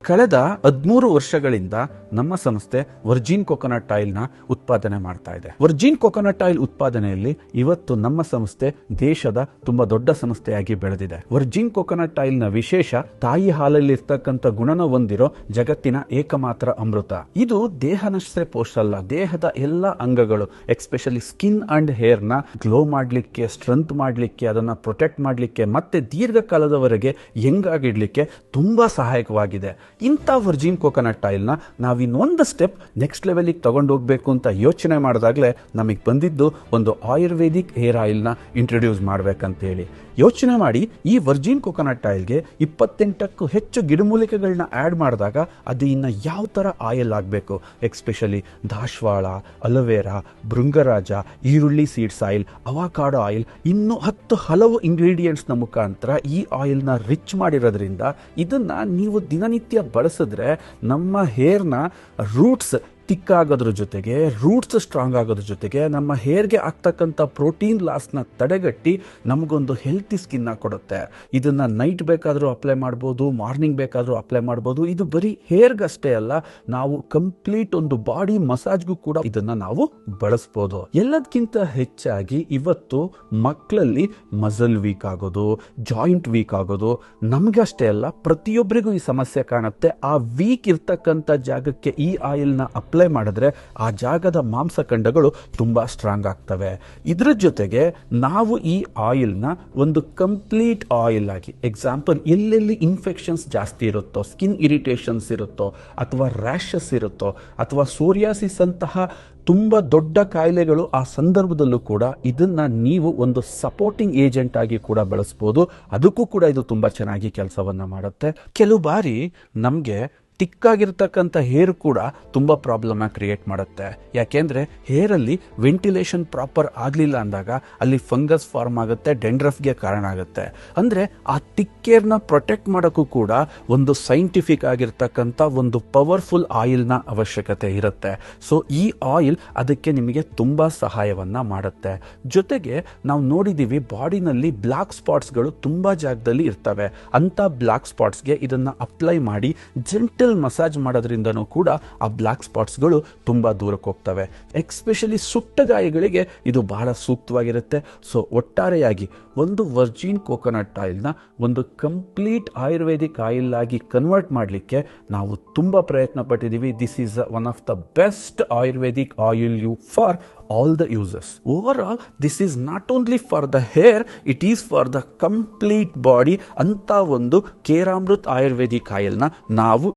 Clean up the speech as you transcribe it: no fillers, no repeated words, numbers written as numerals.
ಕಳೆದ 13 ವರ್ಷಗಳಿಂದ ನಮ್ಮ ಸಂಸ್ಥೆ ವರ್ಜಿನ್ ಕೊಕೊನಟ್ ಆಯಿಲ್ ನ ಉತ್ಪಾದನೆ ಮಾಡ್ತಾ ಇದೆ. ವರ್ಜಿನ್ ಕೊಕೊನಟ್ ಆಯಿಲ್ ಉತ್ಪಾದನೆಯಲ್ಲಿ ಇವತ್ತು ನಮ್ಮ ಸಂಸ್ಥೆ ದೇಶದ ತುಂಬಾ ದೊಡ್ಡ ಸಂಸ್ಥೆಯಾಗಿ ಬೆಳೆದಿದೆ. ವರ್ಜಿನ್ ಕೊಕೊನಟ್ ಆಯಿಲ್ ನ ವಿಶೇಷ ತಾಯಿ ಹಾಲಲ್ಲಿ ಇರ್ತಕ್ಕಂಥ ಗುಣನ ಹೊಂದಿರೋ ಜಗತ್ತಿನ ಏಕಮಾತ್ರ ಅಮೃತ. ಇದು ದೇಹನಷ್ಟೇ ಪೋಷಲ್ಲ, ದೇಹದ ಎಲ್ಲ ಅಂಗಗಳು ಎಸ್ಪೆಷಲಿ ಸ್ಕಿನ್ ಅಂಡ್ ಹೇರ್ ನ ಗ್ಲೋ ಮಾಡ್ಲಿಕ್ಕೆ, ಸ್ಟ್ರೆಂತ್ ಮಾಡ್ಲಿಕ್ಕೆ, ಅದನ್ನ ಪ್ರೊಟೆಕ್ಟ್ ಮಾಡ್ಲಿಕ್ಕೆ ಮತ್ತೆ ದೀರ್ಘಕಾಲದವರೆಗೆ ಯಂಗ್ ಆಗಿಡ್ಲಿಕ್ಕೆ ತುಂಬಾ ಸಹಾಯಕವಾಗಿದೆ. ಇಂಥ ವರ್ಜಿನ್ ಕೊಕೊನಟ್ ಆಯಿಲ್ ನ ನಾವಿನ್ನೊಂದು ಸ್ಟೆಪ್ ನೆಕ್ಸ್ಟ್ ಲೆವೆಲ್ಗೆ ತಗೊಂಡು ಹೋಗ್ಬೇಕು ಅಂತ ಯೋಚನೆ ಮಾಡಿದಾಗಲೇ ನಮಗೆ ಬಂದಿದ್ದು ಒಂದು ಆಯುರ್ವೇದಿಕ್ ಹೇರ್ ಆಯಿಲ್ ನ ಇಂಟ್ರೊಡ್ಯೂಸ್ ಮಾಡ್ಬೇಕಂತ ಹೇಳಿ ಯೋಚನೆ ಮಾಡಿ. ಈ ವರ್ಜಿನ್ ಕೊಕೊನಟ್ ಆಯಿಲ್ಗೆ 28ಕ್ಕೂ ಹೆಚ್ಚು ಗಿಡಮೂಲಿಕೆಗಳನ್ನ ಆ್ಯಡ್ ಮಾಡಿದಾಗ ಅದು ಇನ್ನು ಯಾವ ಥರ ಆಯಿಲ್ ಆಗಬೇಕು, ಎಸ್ಪೆಷಲಿ ದಾಸವಾಳ, ಅಲೋವೆರಾ, ಭೃಂಗರಾಜ, ಈರುಳ್ಳಿ ಸೀಡ್ಸ್ ಆಯಿಲ್, ಅವಕಾಡೋ ಆಯಿಲ್, ಇನ್ನೂ 10 ಹಲವು ಇಂಗ್ರೀಡಿಯೆಂಟ್ಸ್ನ ಮುಖಾಂತರ ಈ ಆಯಿಲ್ನ ರಿಚ್ ಮಾಡಿರೋದ್ರಿಂದ ಇದನ್ನು ನೀವು ದಿನನಿತ್ಯ ಬಳಸಿದ್ರೆ ನಮ್ಮ ಹೇರ್ನ ರೂಟ್ಸ್ ತಿಕ್ಕಾಗೋದ್ರ ಜೊತೆಗೆ, ರೂಟ್ಸ್ ಸ್ಟ್ರಾಂಗ್ ಆಗೋದ್ರ ಜೊತೆಗೆ ನಮ್ಮ ಹೇರ್ಗೆ ಆಗ್ತಕ್ಕಂಥ ಪ್ರೋಟೀನ್ ಲಾಸ್ನ ತಡೆಗಟ್ಟಿ ನಮಗೊಂದು ಹೆಲ್ತಿ ಸ್ಕಿನ್ನ ಕೊಡುತ್ತೆ. ಇದನ್ನು ನೈಟ್ ಬೇಕಾದರೂ ಅಪ್ಲೈ ಮಾಡ್ಬೋದು, ಮಾರ್ನಿಂಗ್ ಬೇಕಾದರೂ ಅಪ್ಲೈ ಮಾಡ್ಬೋದು. ಇದು ಬರೀ ಹೇರ್ಗಷ್ಟೇ ಅಲ್ಲ, ನಾವು ಕಂಪ್ಲೀಟ್ ಒಂದು ಬಾಡಿ ಮಸಾಜ್ಗೂ ಕೂಡ ಇದನ್ನು ನಾವು ಬಳಸ್ಬೋದು. ಎಲ್ಲದಕ್ಕಿಂತ ಹೆಚ್ಚಾಗಿ ಇವತ್ತು ಮಕ್ಕಳಲ್ಲಿ ಮಸಲ್ ವೀಕ್ ಆಗೋದು, ಜಾಯಿಂಟ್ ವೀಕ್ ಆಗೋದು ನಮಗಷ್ಟೇ ಅಲ್ಲ, ಪ್ರತಿಯೊಬ್ಬರಿಗೂ ಈ ಸಮಸ್ಯೆ ಕಾಣುತ್ತೆ. ಆ ವೀಕ್ ಇರ್ತಕ್ಕಂಥ ಜಾಗಕ್ಕೆ ಈ ಆಯಿಲ್ನ ಅಪ್ಲೈ ಮಾಡಿದ್ರೆ ಆ ಜಾಗದ ಮಾಂಸಖಂಡಗಳು ತುಂಬಾ ಸ್ಟ್ರಾಂಗ್ ಆಗ್ತವೆ. ಇದರ ಜೊತೆಗೆ ನಾವು ಈ ಆಯಿಲ್ನ ಒಂದು ಕಂಪ್ಲೀಟ್ ಆಯಿಲ್ ಆಗಿ, ಎಕ್ಸಾಂಪಲ್ ಎಲ್ಲೆಲ್ಲಿ ಇನ್ಫೆಕ್ಷನ್ಸ್ ಜಾಸ್ತಿ ಇರುತ್ತೋ, ಸ್ಕಿನ್ ಇರಿಟೇಷನ್ಸ್ ಇರುತ್ತೋ, ಅಥವಾ ರ್ಯಾಷಸ್ ಇರುತ್ತೋ, ಅಥವಾ ಸೋರಿಯಾಸಿಸ್ ಅಂತಹ ತುಂಬ ದೊಡ್ಡ ಕಾಯಿಲೆಗಳು ಆ ಸಂದರ್ಭದಲ್ಲೂ ಕೂಡ ಇದನ್ನ ನೀವು ಒಂದು ಸಪೋರ್ಟಿಂಗ್ ಏಜೆಂಟ್ ಆಗಿ ಕೂಡ ಬಳಸ್ಬೋದು. ಅದಕ್ಕೂ ಕೂಡ ಇದು ತುಂಬ ಚೆನ್ನಾಗಿ ಕೆಲಸವನ್ನ ಮಾಡುತ್ತೆ. ಕೆಲವು ಬಾರಿ ನಮಗೆ ತಿಕ್ಕಾಗಿರ್ತಕ್ಕಂಥ ಹೇರ್ ಕೂಡ ತುಂಬ ಪ್ರಾಬ್ಲಮ್ನ ಕ್ರಿಯೇಟ್ ಮಾಡುತ್ತೆ. ಯಾಕೆಂದರೆ ಹೇರಲ್ಲಿ ವೆಂಟಿಲೇಷನ್ ಪ್ರಾಪರ್ ಆಗಲಿಲ್ಲ ಅಂದಾಗ ಅಲ್ಲಿ ಫಂಗಸ್ ಫಾರ್ಮ್ ಆಗುತ್ತೆ, ಡೆಂಡ್ರಫ್ಗೆ ಕಾರಣ ಆಗುತ್ತೆ. ಅಂದರೆ ಆ ತಿಕ್ಕೇರ್ನ ಪ್ರೊಟೆಕ್ಟ್ ಮಾಡೋಕ್ಕೂ ಕೂಡ ಒಂದು ಸೈಂಟಿಫಿಕ್ ಆಗಿರ್ತಕ್ಕಂಥ ಒಂದು ಪವರ್ಫುಲ್ ಆಯಿಲ್ನ ಅವಶ್ಯಕತೆ ಇರುತ್ತೆ. ಸೊ ಈ ಆಯಿಲ್ ಅದಕ್ಕೆ ನಿಮಗೆ ತುಂಬ ಸಹಾಯವನ್ನು ಮಾಡುತ್ತೆ. ಜೊತೆಗೆ ನಾವು ನೋಡಿದ್ದೀವಿ ಬಾಡಿನಲ್ಲಿ ಬ್ಲ್ಯಾಕ್ ಸ್ಪಾಟ್ಸ್ಗಳು ತುಂಬ ಜಾಗದಲ್ಲಿ ಇರ್ತವೆ. ಅಂಥ ಬ್ಲ್ಯಾಕ್ ಸ್ಪಾಟ್ಸ್ಗೆ ಇದನ್ನು ಅಪ್ಲೈ ಮಾಡಿ ಜೆಂಟಲ್ ಮಸಾಜ್ ಮಾಡೋದ್ರಿಂದನೂ ಕೂಡ ಆ ಬ್ಲ್ಯಾಕ್ ಸ್ಪಾಟ್ಸ್ಗಳು ತುಂಬಾ ದೂರಕ್ಕೆ ಹೋಗ್ತವೆ. ಎಸ್ಪೆಷಲಿ ಸುಟ್ಟ ಗಾಯಗಳಿಗೆ ಇದು ಬಹಳ ಸೂಕ್ತವಾಗಿರುತ್ತೆ. ಸೊ ಒಟ್ಟಾರೆಯಾಗಿ ಒಂದು ವರ್ಜಿನ್ ಕೊಕೊನಟ್ ಆಯಿಲ್ನ ಒಂದು ಕಂಪ್ಲೀಟ್ ಆಯುರ್ವೇದಿಕ್ ಆಯಿಲ್ ಆಗಿ ಕನ್ವರ್ಟ್ ಮಾಡಲಿಕ್ಕೆ ನಾವು ತುಂಬಾ ಪ್ರಯತ್ನ ಪಟ್ಟಿದ್ದೀವಿ. This is one of the best ayurvedic oil you for all the users. Overall, this is not only for the hair, it is for the complete body. ಅಂತ ಒಂದು ಕೇರಾಮೃತ್ ಆಯುರ್ವೇದಿಕ್ ಆಯಿಲ್ನ ನಾವು